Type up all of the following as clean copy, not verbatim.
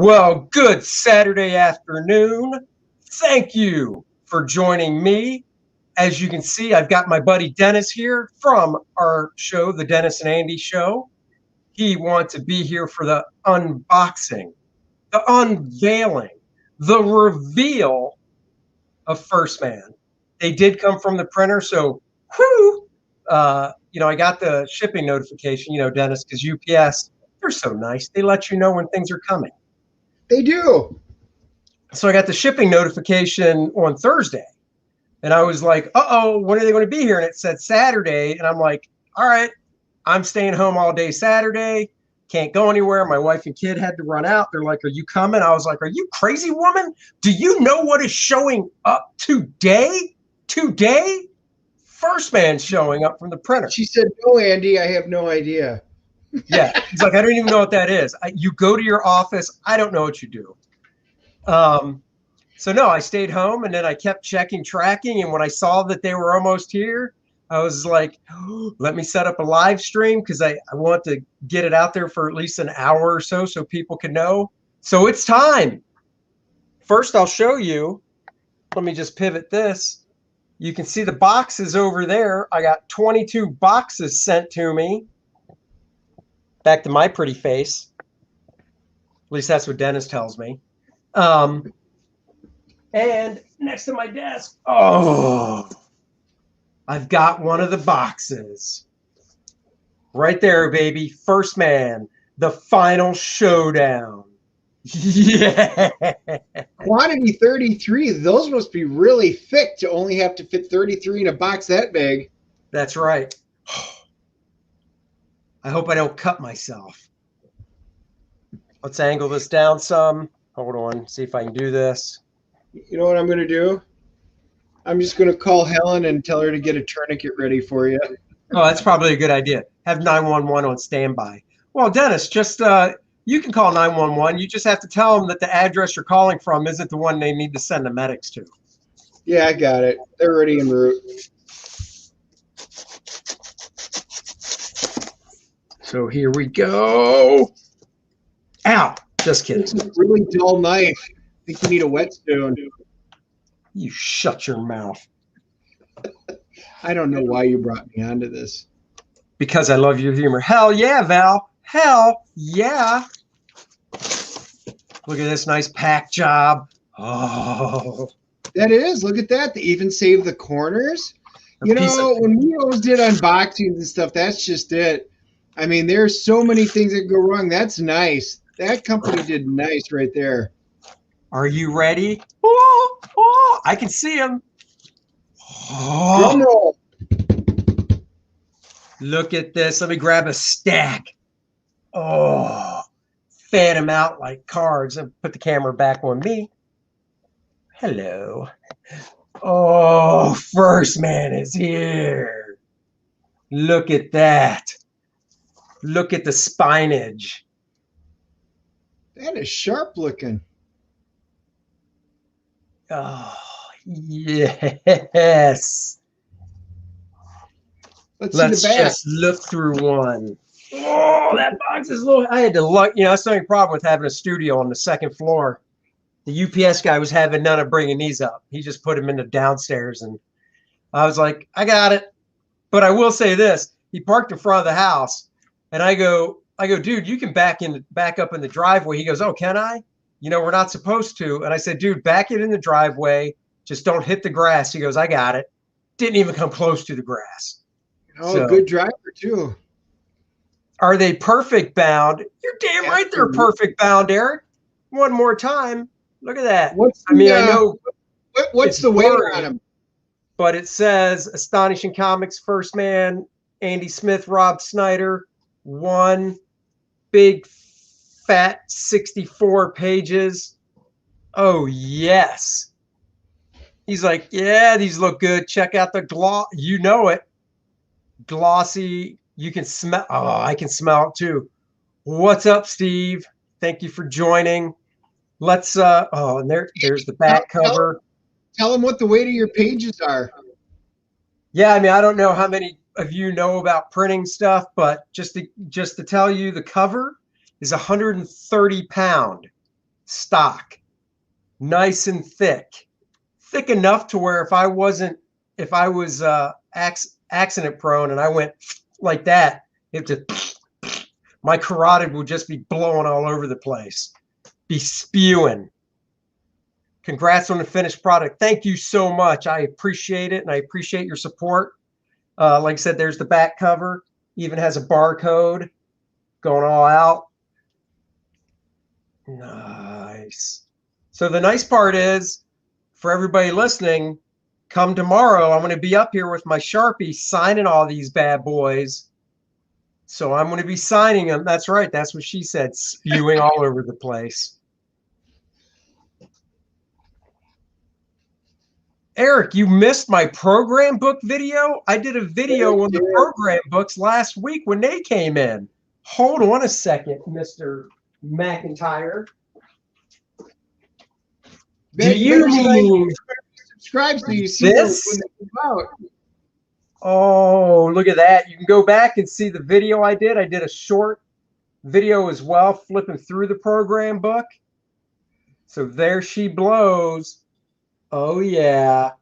Well, good Saturday afternoon. Thank you for joining me. As you can see, I've got my buddy Dennis here from our show, the Dennis and Andy Show. He wants to be here for the unboxing, the unveiling, the reveal of 1stMan. They did come from the printer, so whoo! I got the shipping notification, Dennis, because UPS, they're so nice. They let you know when things are coming. They do. So I got the shipping notification on Thursday, and I was like, uh-oh, when are they going to be here? And it said Saturday, and I'm like, all right, I'm staying home all day Saturday, can't go anywhere. My wife and kid had to run out. They're like, are you coming? I was like, are you crazy, woman? Do you know what is showing up today? Today? 1stMan showing up from the printer. She said, no, Andy, I have no idea. Yeah, he's like, I don't even know what that is. You go to your office, I don't know what you do. So no, I stayed home, and then I kept checking tracking, and when I saw that they were almost here, I was like, oh, let me set up a live stream because I want to get it out there for at least an hour or so people can know. So it's time. First, I'll show you. Let me just pivot this. You can see the boxes over there. I got 22 boxes sent to me. Back to my pretty face. At least that's what Dennis tells me. And next to my desk, I've got one of the boxes. Right there, baby. 1stMan, the final showdown. Yeah. Quantity 33. Those must be really thick to only have to fit 33 in a box that big. That's right. I hope I don't cut myself. Let's angle this down some. Hold on, see if I can do this. You know what I'm going to do? I'm just going to call Helen and tell her to get a tourniquet ready for you. Oh, that's probably a good idea. Have 911 on standby. Well, Dennis, just you can call 911. You just have to tell them that the address you're calling from isn't the one they need to send the medics to. Yeah, I got it. They're already en route. So here we go. Ow, just kidding. It's a really dull knife. I think you need a whetstone. You shut your mouth. I don't know why you brought me onto this. Because I love your humor. Hell yeah, Val. Hell yeah. Look at this nice pack job. Oh. That is. Look at that. They even saved the corners. You know, when we always did unboxings and stuff, that's just it. I mean, there's so many things that go wrong. That's nice. That company did nice right there. Are you ready? Oh, I can see him. Oh. Drum roll. Look at this. Let me grab a stack. Oh, fan them out like cards and put the camera back on me. Hello. Oh, 1stMan is here. Look at that. Look at the spinach. That is sharp looking. Oh, yes. Let's just look through one. Oh, that box is little. I had to look. That's the only problem with having a studio on the second floor. The UPS guy was having none of bringing these up. He just put them in the downstairs, and I was like, I got it. But I will say this: he parked in front of the house, and I go, dude, you can back up in the driveway. He goes, oh, can I? We're not supposed to. And I said, dude, back it in the driveway. Just don't hit the grass. He goes, I got it. Didn't even come close to the grass. Oh, so, good driver too. Are they perfect bound? You're damn right they're perfect bound, Eric. One more time. Look at that. I know. What's the weight on them? But it says Astonishing Comics 1stMan, Andy Smith, Rob Snyder, one big fat 64 pages. Oh, yes. He's like, yeah, these look good. Check out the gloss. You know it. Glossy. You can smell. Oh, I can smell it too. What's up, Steve? Thank you for joining. Let's and there's the back cover. Tell them what the weight of your pages are. Yeah, I don't know how many of you know about printing stuff, but just to tell you, the cover is 130 pound. stock, nice and thick enough to where if I was accident prone and I went like that, it just, my carotid would just be blowing all over the place, be spewing. Congrats on the finished product. Thank you so much. I appreciate it, and I appreciate your support. Like I said, there's the back cover. Even has a barcode going all out. Nice. So the nice part is, for everybody listening, come tomorrow, I'm going to be up here with my Sharpie signing all these bad boys. So I'm going to be signing them. That's right. That's what she said, spewing all over the place. Eric, you missed my program book video. I did a video on the program books last week when they came in. Hold on a second, Mr. McIntyre. Do you mean subscribe so you see this when they come out? Oh, look at that. You can go back and see the video I did. I did a short video as well, flipping through the program book. So there she blows. Oh, yeah.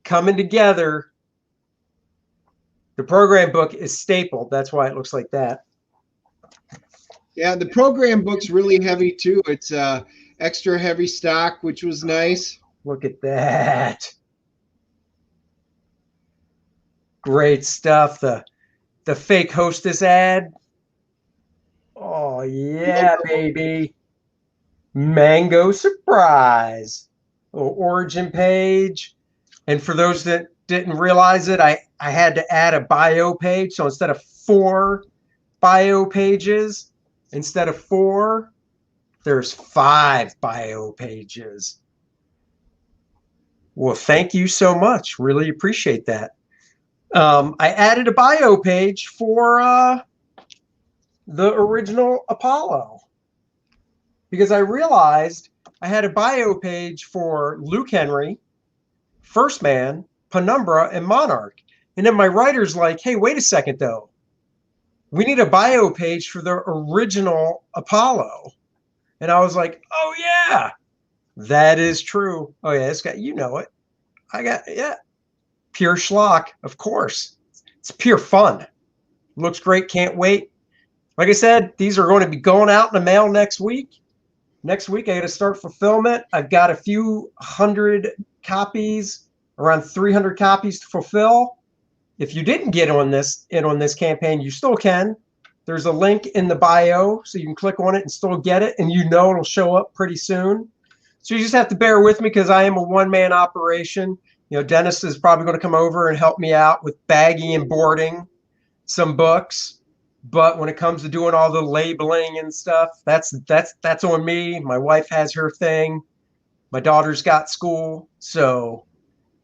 Coming together. The program book is stapled. That's why it looks like that. Yeah, the program book's really heavy, too. It's extra heavy stock, which was nice. Look at that. Great stuff. The fake hostess ad. Oh, yeah, baby. Mango surprise. Little origin page. And for those that didn't realize it, I had to add a bio page. So instead of 4 bio pages, instead of 4, there's 5 bio pages. Well, thank you so much. Really appreciate that. I added a bio page for the original Apollo because I realized I had a bio page for Luke Henry, 1stMan, Penumbra, and Monarch. And then my writer's like, hey, wait a second, though. We need a bio page for the original Apollo. And I was like, oh, yeah, that is true. Oh, yeah, this guy, you know it. Yeah. Pure schlock, of course. It's pure fun. Looks great. Can't wait. Like I said, these are going to be going out in the mail next week. Next week, I got to start fulfillment. I've got a few hundred copies, around 300 copies to fulfill. If you didn't get on this campaign, you still can. There's a link in the bio, so you can click on it and still get it, and you know it'll show up pretty soon. So you just have to bear with me because I am a one-man operation. You know, Dennis is probably going to come over and help me out with bagging and boarding some books. But when it comes to doing all the labeling and stuff, that's on me. My wife has her thing. My daughter's got school. So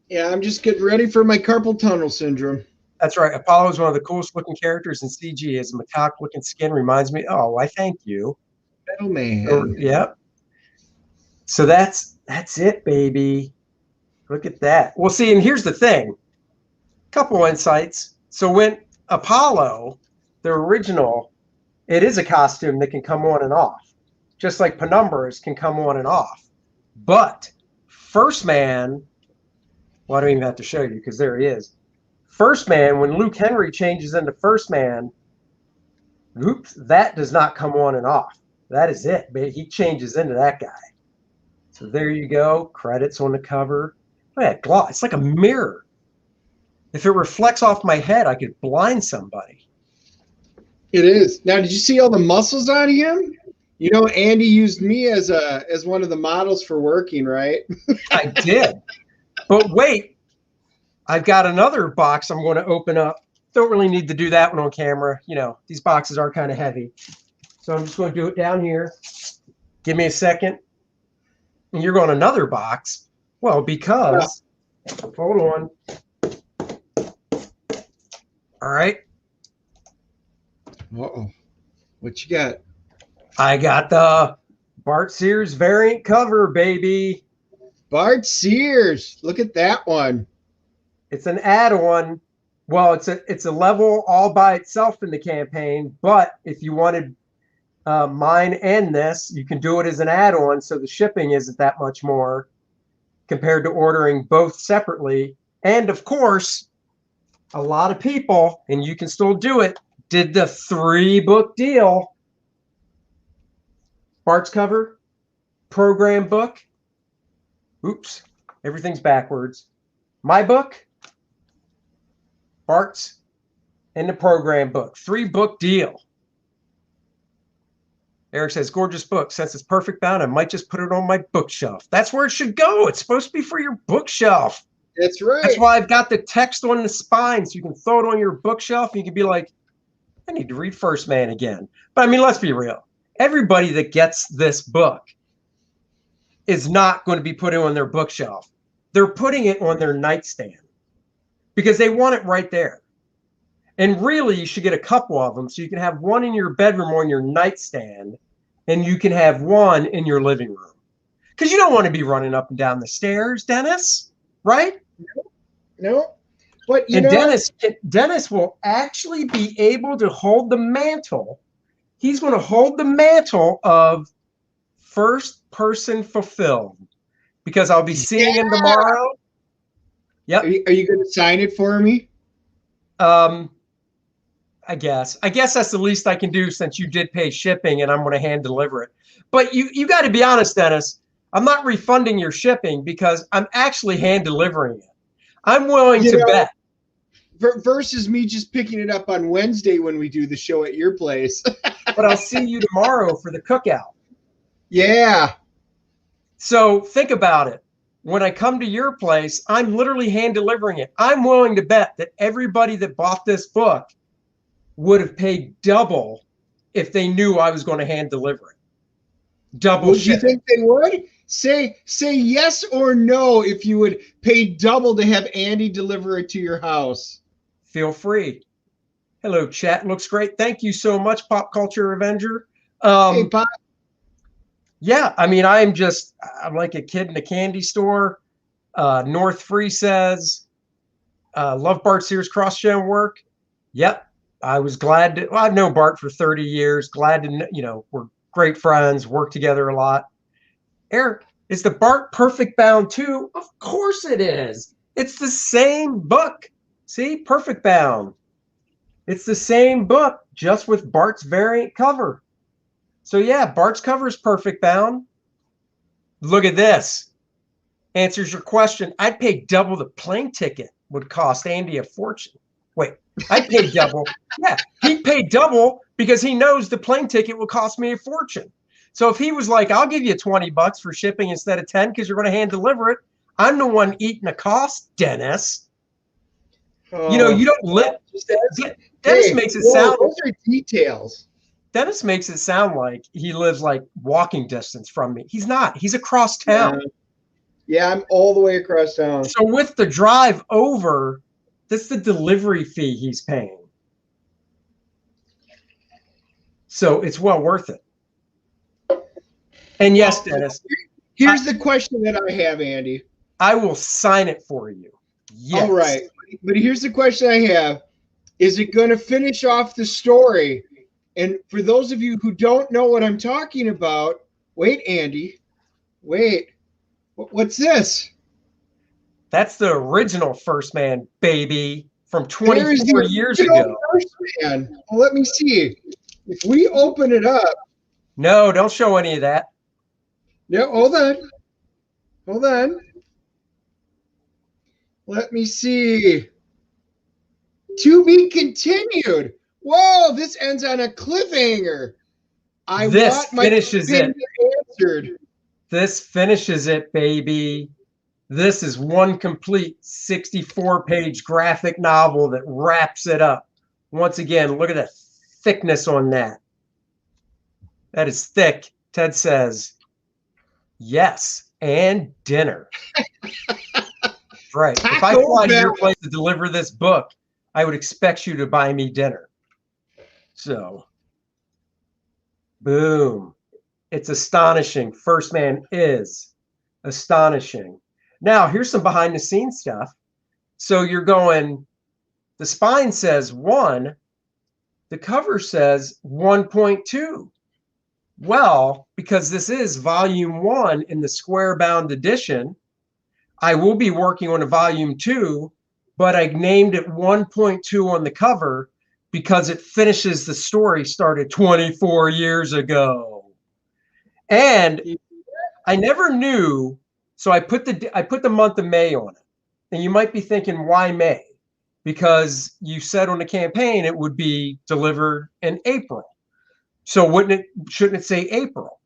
yeah, I'm just getting ready for my carpal tunnel syndrome. That's right. Apollo is one of the coolest looking characters in CG. His metallic looking skin reminds me. Oh, I thank you. Oh man. So, yeah. So that's it, baby. Look at that. Well, see, and here's the thing. Couple insights. So when Apollo, the original, it is a costume that can come on and off, just like Penumbras can come on and off. But 1stMan, well, I don't even have to show you because there he is. 1stMan, when Luke Henry changes into 1stMan, oops, that does not come on and off. That is it. He changes into that guy. So there you go. Credits on the cover. Look at that gloss. It's like a mirror. If it reflects off my head, I could blind somebody. It is. Now, did you see all the muscles on him? You know, Andy used me as one of the models for working, right? I did. But wait, I've got another box I'm going to open up. Don't really need to do that one on camera. You know, these boxes are kind of heavy. So I'm just going to do it down here. Give me a second. And you're going another box. Well, because, hold on. All right. Uh-oh. What you got? I got the Bart Sears variant cover, baby. Bart Sears. Look at that one. It's an add-on. Well, it's a level all by itself in the campaign, but if you wanted Mine and this, you can do it as an add-on, so the shipping isn't that much more compared to ordering both separately. And of course, a lot of people, and you can still do it, did the 3-book deal. Bart's cover, program book. Oops, everything's backwards. My book, Bart's, and the program book. 3-book deal. Eric says, gorgeous book. Since it's perfect bound, I might just put it on my bookshelf. That's where it should go. It's supposed to be for your bookshelf. That's right. That's why I've got the text on the spine, so you can throw it on your bookshelf. And you can be like, I need to read 1stMan again. But I mean, let's be real. Everybody that gets this book is not going to be putting it on their bookshelf. They're putting it on their nightstand because they want it right there. And really, you should get a couple of them so you can have one in your bedroom on your nightstand, and you can have one in your living room. Because you don't want to be running up and down the stairs, Dennis, right? No. But Dennis will actually be able to hold the mantle. He's going to hold the mantle of first person fulfilled because I'll be seeing him tomorrow. Yep. Are you going to sign it for me? I guess that's the least I can do since you did pay shipping and I'm going to hand deliver it. But you got to be honest, Dennis. I'm not refunding your shipping because I'm actually hand delivering it. I'm willing to bet. Versus me just picking it up on Wednesday when we do the show at your place. But I'll see you tomorrow for the cookout. Yeah. So think about it. When I come to your place, I'm literally hand delivering it. I'm willing to bet that everybody that bought this book would have paid double if they knew I was going to hand deliver it. Double shipping. You think they would? Say yes or no if you would pay double to have Andy deliver it to your house. Feel free. Hello, chat. Looks great. Thank you so much, Pop Culture Avenger. Hey, Pop. Yeah, I mean, I'm like a kid in a candy store. North Free says, love Bart Sears cross-gen work. Yep. I was glad to, I've known Bart for 30 years. Glad to, we're great friends, work together a lot. Eric, is the Bart Perfect Bound too? Of course it is. It's the same book. See, Perfect Bound. It's the same book, just with Bart's variant cover. So yeah, Bart's cover is perfect bound. Look at this. Answers your question. I'd pay double the plane ticket would cost Andy a fortune. Wait, I'd pay double. Yeah, he'd pay double because he knows the plane ticket will cost me a fortune. So if he was like, I'll give you $20 for shipping instead of 10 because you're going to hand deliver it, I'm the one eating the cost, Dennis. You don't live. Dennis makes it sound. Those are details. Dennis makes it sound like he lives like walking distance from me. He's not. He's across town. Yeah, I'm all the way across town. So with the drive over, that's the delivery fee he's paying. So it's well worth it. And yes, Dennis. Here's the question that I have, Andy. I will sign it for you. Yes. All right. But here's the question I have. Is it going to finish off the story? And for those of you who don't know what I'm talking about, wait, Andy. Wait. What's this? That's the original 1stMan, baby, from 24 years ago. 1stMan. Well, let me see. If we open it up. No, don't show any of that. No, hold on. Hold on. Let me see. To be continued. Whoa, this ends on a cliffhanger. This finishes it. Answered. This finishes it, baby. This is one complete 64-page graphic novel that wraps it up. Once again, look at the thickness on that. That is thick. Ted says, yes, and dinner. Right. If I fly to your place to deliver this book, I would expect you to buy me dinner. So, boom. It's astonishing. 1stMan is astonishing. Now, here's some behind the scenes stuff. So you're going, the spine says 1, the cover says 1.2. Well, because this is volume 1 in the square bound edition, I will be working on a volume 2, but I named it 1.2 on the cover because it finishes the story started 24 years ago. And I never knew, so I put the month of May on it. And you might be thinking, why May? Because you said on the campaign it would be delivered in April. So shouldn't it say April?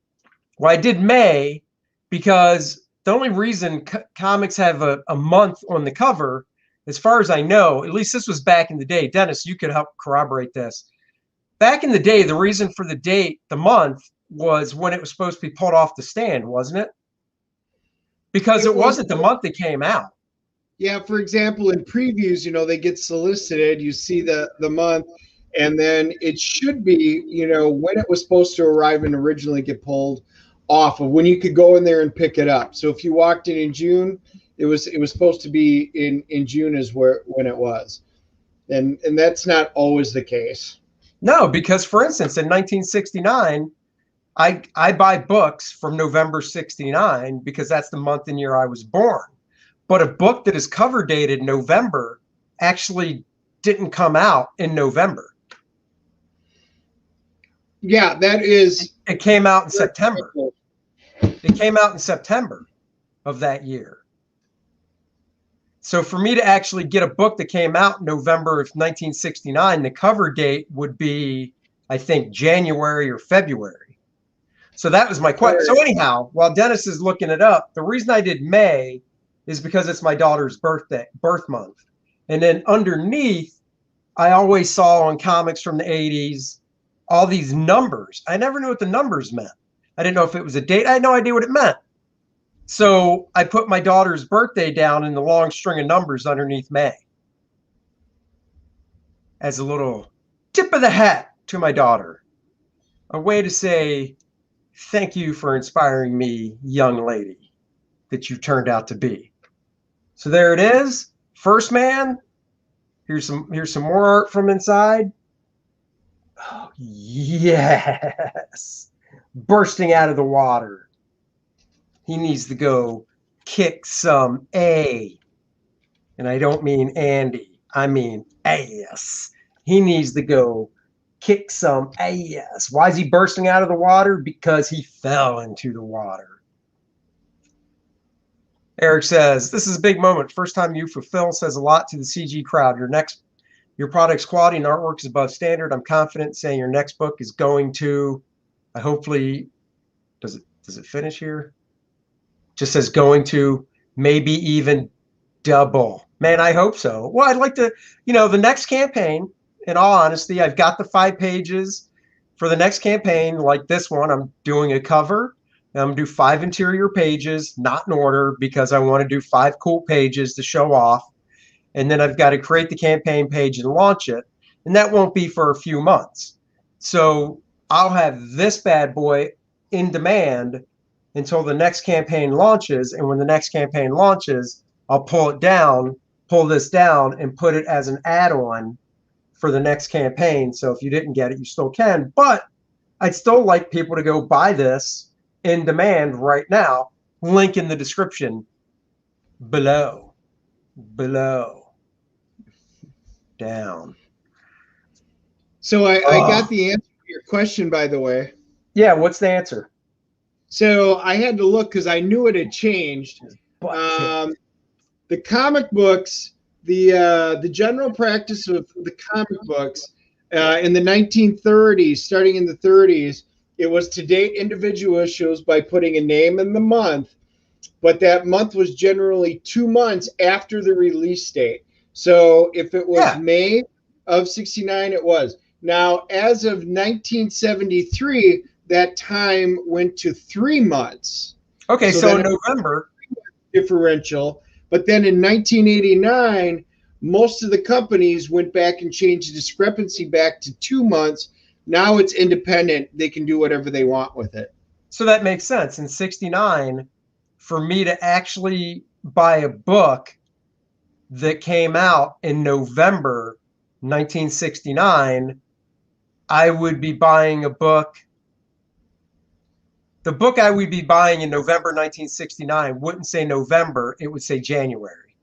Well, I did May because the only reason comics have a month on the cover, as far as I know, at least this was back in the day. Dennis, you could help corroborate this. Back in the day, the reason for the date, the month, was when it was supposed to be pulled off the stand, wasn't it? Because it wasn't the month it came out. Yeah, for example, in previews, they get solicited, you see the month, and then it should be, when it was supposed to arrive and originally get pulled off of, when you could go in there and pick it up. So if you walked in June, it was supposed to be in June is when it was. And that's not always the case. No, because for instance, in 1969, I buy books from November 69 because that's the month and year I was born. But a book that is cover dated November actually didn't come out in November. Yeah, that is. It came out in September. It came out in September of that year. So for me to actually get a book that came out in November of 1969, the cover date would be, I think, January or February. So that was my question. So anyhow, while Dennis is looking it up, the reason I did May is because it's my daughter's birth month. And then underneath, I always saw on comics from the 80s, all these numbers. I never knew what the numbers meant. I didn't know if it was a date. I had no idea what it meant. So I put my daughter's birthday down in the long string of numbers underneath May as a little tip of the hat to my daughter. A way to say, thank you for inspiring me, young lady, that you turned out to be. So there it is. 1stMan. Here's some more art from inside. Oh, yes. Bursting out of the water. He needs to go kick some A. And I don't mean Andy. I mean ass. He needs to go kick some ass. Why is he bursting out of the water? Because he fell into the water. Eric says, this is a big moment. First time you fulfill says a lot to the CG crowd. Your product's quality and artwork is above standard. I'm confident saying your next book is going to, hopefully, does it finish here? Just says going to, maybe even double. Man, I hope so. Well, I'd like to, the next campaign, in all honesty, I've got the 5 pages for the next campaign. Like this one, I'm doing a cover. I'm going to do 5 interior pages, not in order, because I want to do 5 cool pages to show off. And then I've got to create the campaign page and launch it. And that won't be for a few months. So I'll have this bad boy in demand until the next campaign launches. And when the next campaign launches, I'll pull this down and put it as an add-on for the next campaign. So if you didn't get it, you still can. But I'd still like people to go buy this in demand right now. Link in the description below. Down. So I got the answer to your question, by the way. Yeah, what's the answer? So I had to look because I knew it had changed. The comic books, the general practice of the comic books in the 1930s, starting in the 30s, it was to date individual issues by putting a name in the month, but that month was generally 2 months after the release date. So if it was May of 69, it was. Now, as of 1973, that time went to 3 months. Okay, so in November. Differential. But then in 1989, most of the companies went back and changed the discrepancy back to 2 months. Now it's independent. They can do whatever they want with it. So that makes sense. In 69, for me to actually buy a book that came out in November 1969, I would be buying a book The book I would be buying in November 1969 wouldn't say November, it would say January.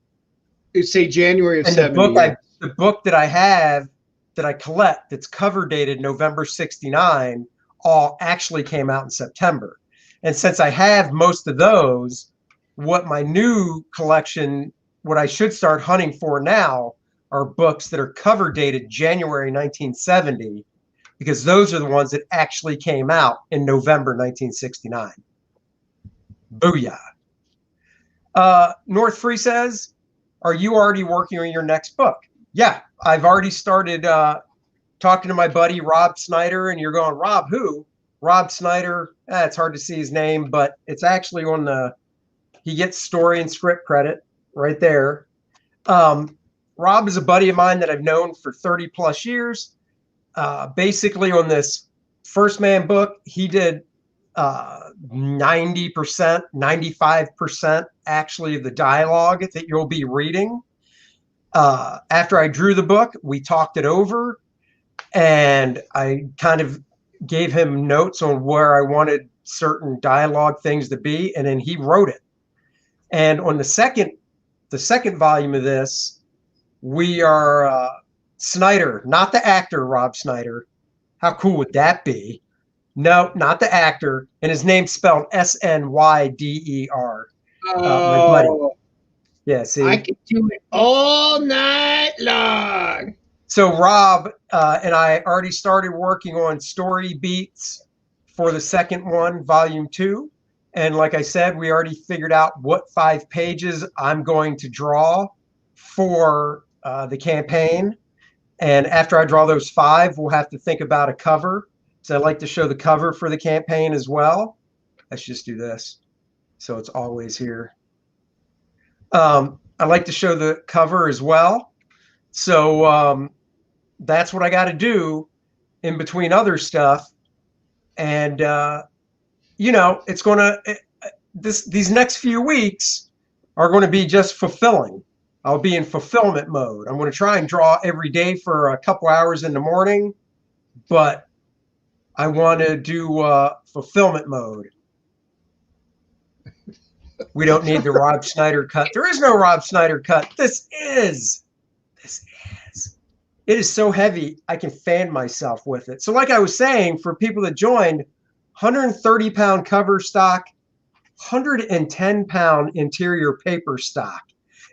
It'd say January of And 70, yeah. the book that I have that I collect that's cover dated November 69 all actually came out in September. And since I have most of those, what my new collection, what I should start hunting for now are books that are cover dated January 1970, because those are the ones that actually came out in November 1969. Booyah. North Free says, are you already working on your next book? Yeah, I've already started talking to my buddy Rob Snyder, and you're going, Rob, who? Rob Snyder, it's hard to see his name, but it's actually on the, he gets story and script credit right there. Rob is a buddy of mine that I've known for 30 plus years. Basically on this 1stMan book, he did 90%, 95% actually of the dialogue that you'll be reading. After I drew the book, we talked it over, and I kind of gave him notes on where I wanted certain dialogue things to be, and then he wrote it. And on the second volume of this, we are Snyder, not the actor Rob Snyder. How cool would that be? No, not the actor, and his name's spelled Snyder. My buddy. Yeah, see, I could do it all night long. So Rob and I already started working on story beats for the second one, volume 2. And like I said, we already figured out what 5 pages I'm going to draw for the campaign. And after I draw those 5, we'll have to think about a cover. So I'd like to show the cover for the campaign as well. Let's just do this, so it's always here. I'd like to show the cover as well. So that's what I got to do in between other stuff. And, you know, it's going to, these next few weeks are going to be just fulfilling. I'll be in fulfillment mode. I'm going to try and draw every day for a couple hours in the morning, but I want to do fulfillment mode. We don't need the Rob Snyder cut. There is no Rob Snyder cut. This is. It is so heavy, I can fan myself with it. So like I was saying, for people that joined, 130-pound cover stock, 110-pound interior paper stock.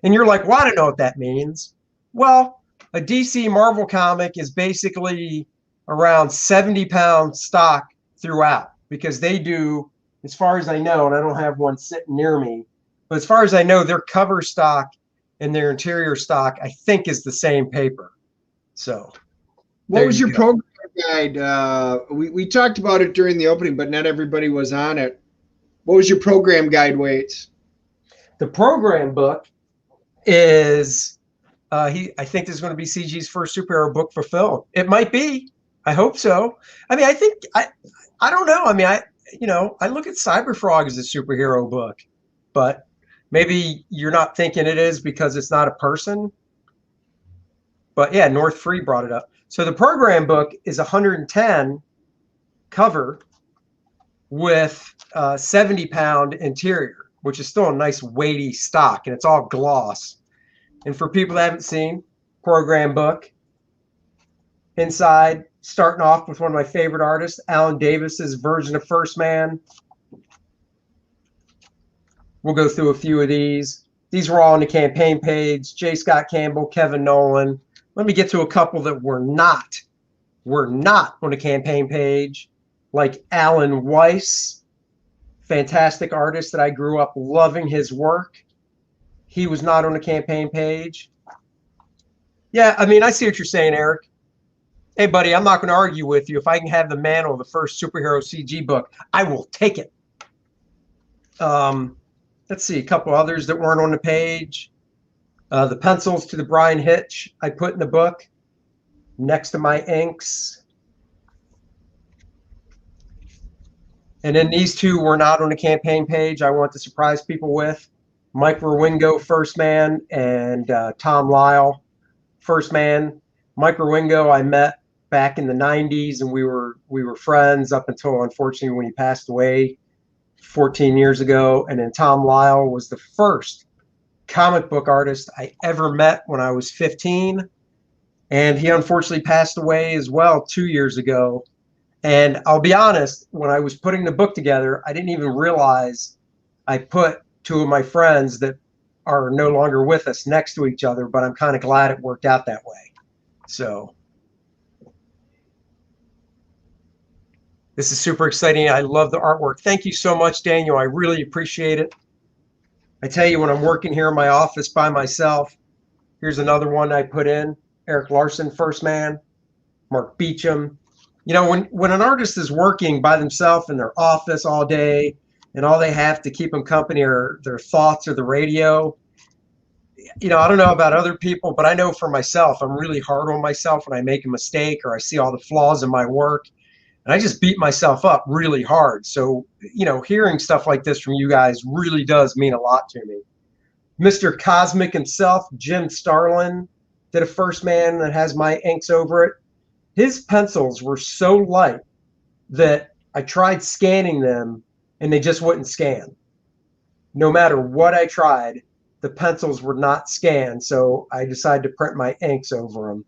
And you're like, well, I don't know what that means. Well, a DC Marvel comic is basically around 70-pound stock throughout, because they do, as far as I know, and I don't have one sitting near me, but as far as I know, their cover stock and their interior stock, I think, is the same paper. So what was your program guide? We talked about it during the opening, but not everybody was on it. What was your program guide weights? The program book is, I think this is going to be CG's first superhero book fulfilled. It might be. I hope so. I mean, I don't know. I mean, I look at Cyberfrog as a superhero book, but maybe you're not thinking it is because it's not a person. But yeah, North Free brought it up. So the program book is 110 cover with 70-pound interior, which is still a nice weighty stock, and it's all gloss. And for people that haven't seen, program book, inside, starting off with one of my favorite artists, Alan Davis's version of 1stMan. We'll go through a few of these. These were all on the campaign page. J. Scott Campbell, Kevin Nolan. Let me get to a couple that were not on the campaign page, like Alan Weiss, fantastic artist that I grew up loving his work. He was not on the campaign page. Yeah, I mean, I see what you're saying, Eric. Hey, buddy, I'm not going to argue with you. If I can have the mantle of the first superhero CG book, I will take it. Let's see, a couple others that weren't on the page. The pencils to the Brian Hitch I put in the book next to my inks. And then these two were not on the campaign page. I want to surprise people with Mike Rowingo, 1stMan, and Tom Lyle, 1stMan. Mike Rowingo I met back in the 90s, and we were friends up until, unfortunately, when he passed away 14 years ago. And then Tom Lyle was the first comic book artist I ever met when I was 15. And he unfortunately passed away as well 2 years ago. And I'll be honest, when I was putting the book together, I didn't even realize I put two of my friends that are no longer with us next to each other, but I'm kind of glad it worked out that way. So this is super exciting. I love the artwork. Thank you so much, Daniel. I really appreciate it. I tell you, when I'm working here in my office by myself, here's another one I put in. Eric Larson, 1stMan, Mark Beecham. You know, when an artist is working by themselves in their office all day and all they have to keep them company are their thoughts or the radio, you know, I don't know about other people, but I know for myself, I'm really hard on myself when I make a mistake or I see all the flaws in my work. And I just beat myself up really hard. So, you know, hearing stuff like this from you guys really does mean a lot to me. Mr. Cosmic himself, Jim Starlin, did a 1stMan that has my inks over it. His pencils were so light that I tried scanning them and they just wouldn't scan. No matter what I tried, the pencils were not scanned. So I decided to print my inks over them.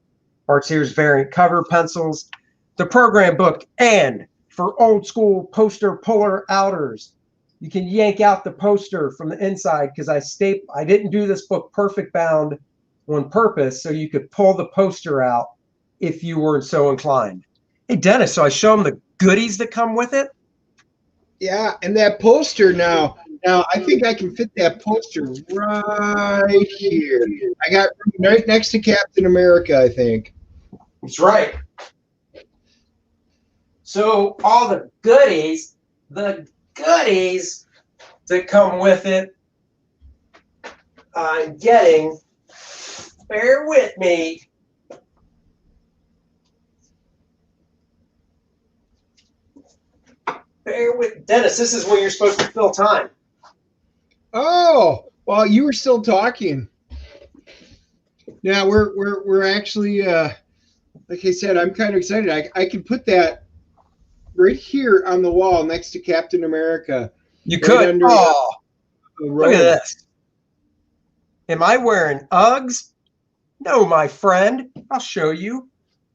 Arts Here's variant cover pencils, the program book, and for old school poster puller outers, you can yank out the poster from the inside because I didn't do this book perfect bound on purpose so you could pull the poster out if you were so inclined. Hey, Dennis, so I show them the goodies that come with it? Yeah, and that poster now I think I can fit that poster right here. I got right next to Captain America, I think. That's right. So all the goodies that come with it, I'm getting, bear with me. Bear with Dennis, this is when you're supposed to fill time. Oh, well, you were still talking. Now we're actually like I said, I'm kind of excited. I can put that right here on the wall next to Captain America. You could. Oh, look at this. Am I wearing Uggs? No, my friend. I'll show you.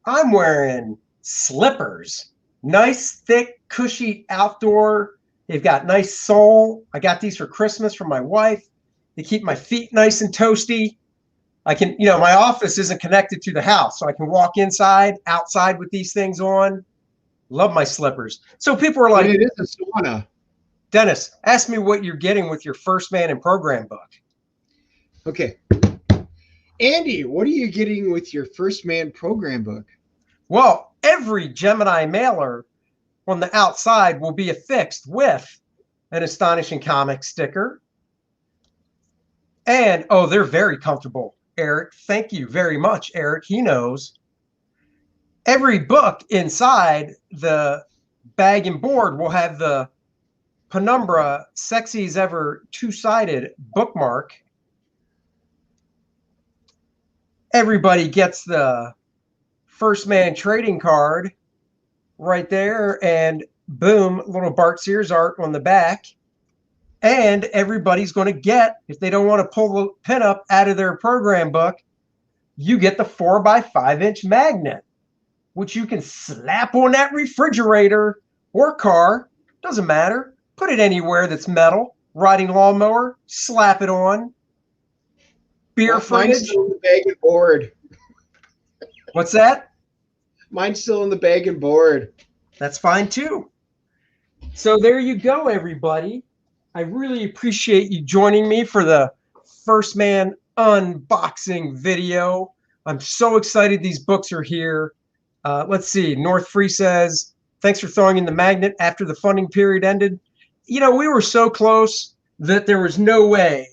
I'm wearing slippers. Nice, thick, cushy outdoor. They've got nice sole. I got these for Christmas from my wife. They keep my feet nice and toasty. I can, you know, my office isn't connected to the house, so I can walk inside, outside with these things on. Love my slippers. So people are like, it is a sauna. Dennis, ask me what you're getting with your 1stMan and program book. Okay. Andy, what are you getting with your 1stMan program book? Well, every Gemini mailer on the outside will be affixed with an Astonishing Comics sticker. And, oh, they're very comfortable, Eric. Thank you very much, Eric. He knows. Every book inside the bag and board will have the Penumbra Sexy as Ever two-sided bookmark. Everybody gets the 1stMan trading card right there, and boom, little Bart Sears art on the back. And everybody's going to get, if they don't want to pull the pinup out of their program book, you get the 4x5-inch magnet, which you can slap on that refrigerator or car. Doesn't matter. Put it anywhere that's metal. Riding lawnmower, slap it on. Beer fridge. Mine's still in the bag and board. What's that? Mine's still in the bag and board. That's fine too. So there you go, everybody. I really appreciate you joining me for the 1stMan unboxing video. I'm so excited these books are here. Let's see. North Free says, thanks for throwing in the magnet after the funding period ended. You know, we were so close that there was no way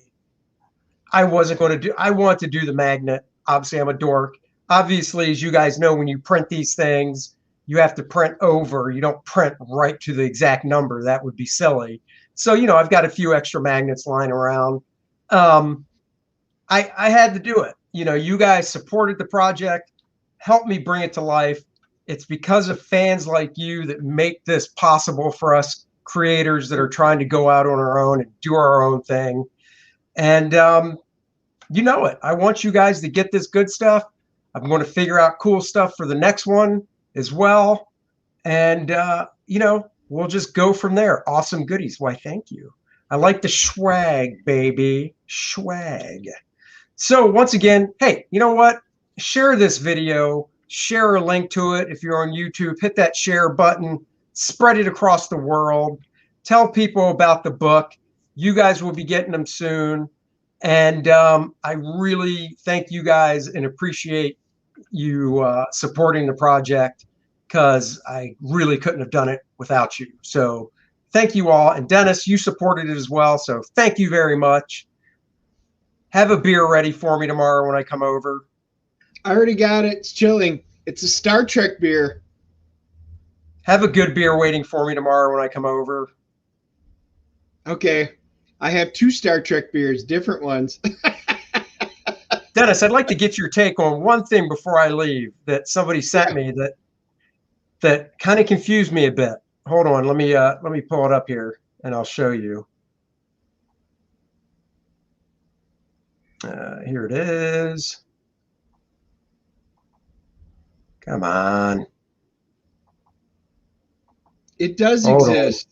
I wasn't going to do. I want to do the magnet. Obviously, I'm a dork. Obviously, as you guys know, when you print these things, you have to print over. You don't print right to the exact number. That would be silly. So, you know, I've got a few extra magnets lying around. I had to do it. You know, you guys supported the project, helped me bring it to life. It's because of fans like you that make this possible for us creators that are trying to go out on our own and do our own thing. And you know it. I want you guys to get this good stuff. I'm going to figure out cool stuff for the next one as well. And, you know, we'll just go from there. Awesome goodies. Why, thank you. I like the swag, baby. Swag. So once again, hey, you know what? Share this video. Share a link to it if you're on YouTube. Hit that share button. Spread it across the world. Tell people about the book. You guys will be getting them soon. And I really thank you guys and appreciate you supporting the project, because I really couldn't have done it without you. So thank you all. And Dennis, you supported it as well. So thank you very much. Have a beer ready for me tomorrow when I come over. I already got it. It's chilling. It's a Star Trek beer. Have a good beer waiting for me tomorrow when I come over. Okay. I have 2 Star Trek beers, different ones. Dennis, I'd like to get your take on one thing before I leave that somebody sent me that kind of confused me a bit. Hold on, let me pull it up here and I'll show you. Here it is. Come on. It does exist.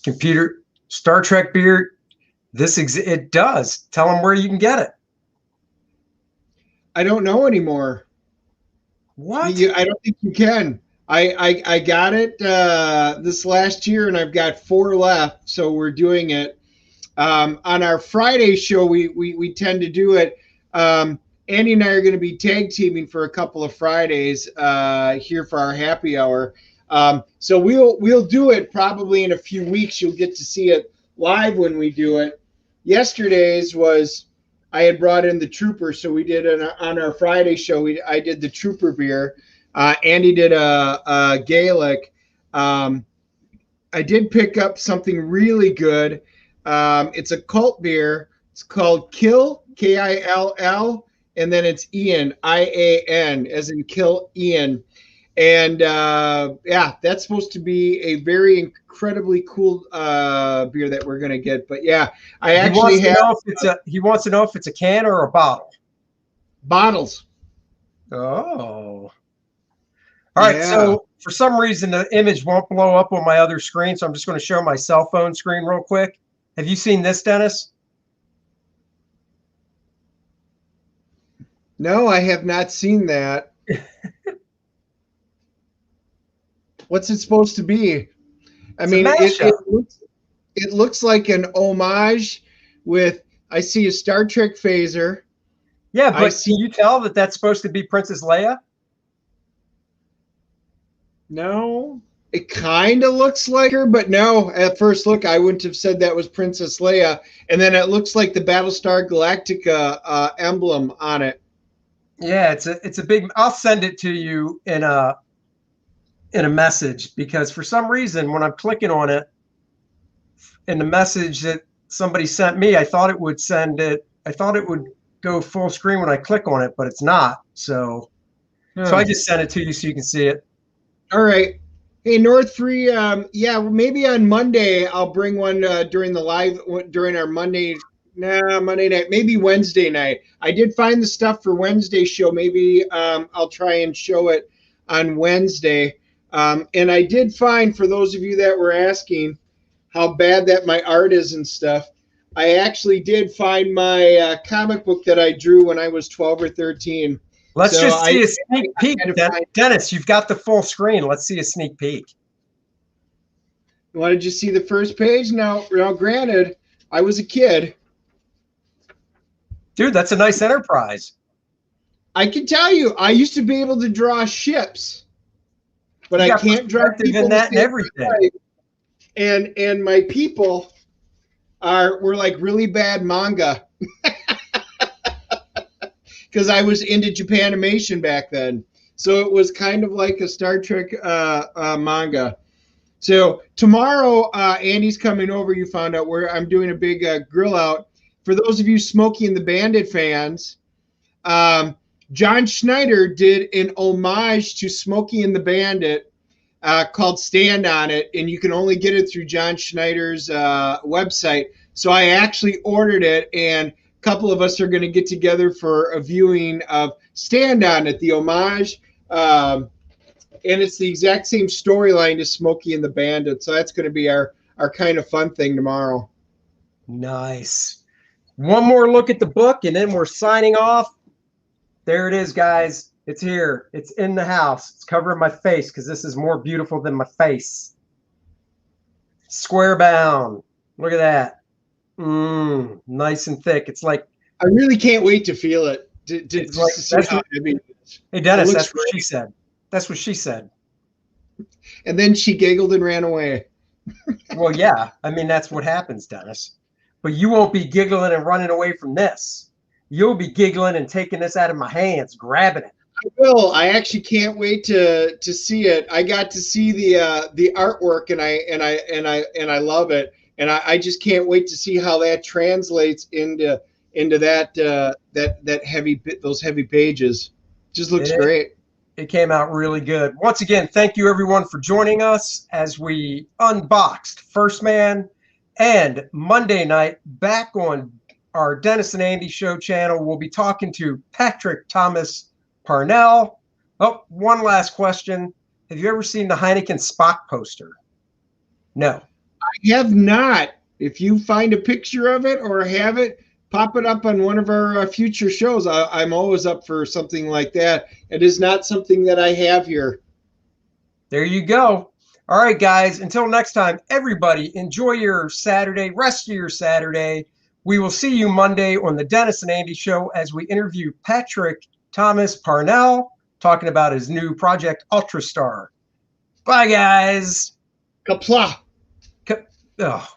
Computer Star Trek beer. It does. Tell them where you can get it. I don't know anymore. What? I don't think you can. I got it this last year, and I've got 4 left. So we're doing it on our Friday show. We tend to do it. Andy and I are going to be tag teaming for a couple of Fridays here for our happy hour. So we'll do it probably in a few weeks. You'll get to see it live when we do it. Yesterday's was I had brought in the Trooper, so we did it on our Friday show. I did the Trooper beer. Andy did a Gaelic. I did pick up something really good. It's a cult beer. It's called Kill, Kill, and then it's Ian, Ian, as in Kill Ian. And yeah, that's supposed to be a very incredibly cool beer that we're gonna get. But yeah, he wants to know if it's a can or a bottle. Bottles. Oh. All right. Yeah. So for some reason the image won't blow up on my other screen, so I'm just going to show my cell phone screen real quick. Have you seen this, Dennis? No, I have not seen that. What's it supposed to be? I mean, it looks like an homage with, I see a Star Trek phaser. Yeah, but can you tell that that's supposed to be Princess Leia? No, it kind of looks like her, but no, at first look, I wouldn't have said that was Princess Leia. And then it looks like the Battlestar Galactica emblem on it. Yeah, it's a big, I'll send it to you in a message, because for some reason when I'm clicking on it in the message that somebody sent me, I thought it would go full screen when I click on it, but it's not. So I just sent it to you so you can see it. All right. Hey, North 3, yeah, maybe on Monday I'll bring one during our Monday night, maybe Wednesday night. I did find the stuff for Wednesday's show. Maybe I'll try and show it on Wednesday. And I did find, for those of you that were asking how bad that my art is and stuff, I actually did find my comic book that I drew when I was 12 or 13. Let's just see a sneak peek. Dennis, you've got the full screen. Let's see a sneak peek. You wanted to see the first page? Now, granted, I was a kid. Dude, that's a nice Enterprise. I can tell you, I used to be able to draw ships, but I can't draw people in that and everything. And my people were like really bad manga. Because I was into Japanimation back then. So it was kind of like a Star Trek manga. So tomorrow, Andy's coming over. You found out where I'm doing a big grill out. For those of you Smokey and the Bandit fans, John Schneider did an homage to Smokey and the Bandit. called Stand On It, and you can only get it through John Schneider's website. So I actually ordered it, and a couple of us are going to get together for a viewing of Stand On It, the homage. And it's the exact same storyline to Smokey and the Bandit. So that's going to be our kind of fun thing tomorrow. Nice. One more look at the book, and then we're signing off. There it is, guys. It's here. It's in the house. It's covering my face because this is more beautiful than my face. Square bound. Look at that. Nice and thick. It's like, I really can't wait to feel it. Hey, Dennis, that's what she said. That's what she said. And then she giggled and ran away. Well, yeah. I mean, that's what happens, Dennis. But you won't be giggling and running away from this. You'll be giggling and taking this out of my hands, grabbing it. I will. I actually can't wait to see it. I got to see the artwork, and I love it. And I just can't wait to see how that translates into that those heavy pages. Just looks great. It came out really good. Once again, thank you everyone for joining us as we unboxed 1stMan. And Monday night, back on our Dennis and Andy Show channel, we'll be talking to Patrick Thomas Parnell. Oh, one last question. Have you ever seen the Heineken Spock poster? No. I have not. If you find a picture of it or have it, pop it up on one of our future shows. I'm always up for something like that. It is not something that I have here. There you go. All right, guys. Until next time, everybody, enjoy your Saturday, rest of your Saturday. We will see you Monday on the Dennis and Andy Show as we interview Patrick Thomas Parnell, talking about his new project, Ultrastar. Bye, guys. Kapla. Oh.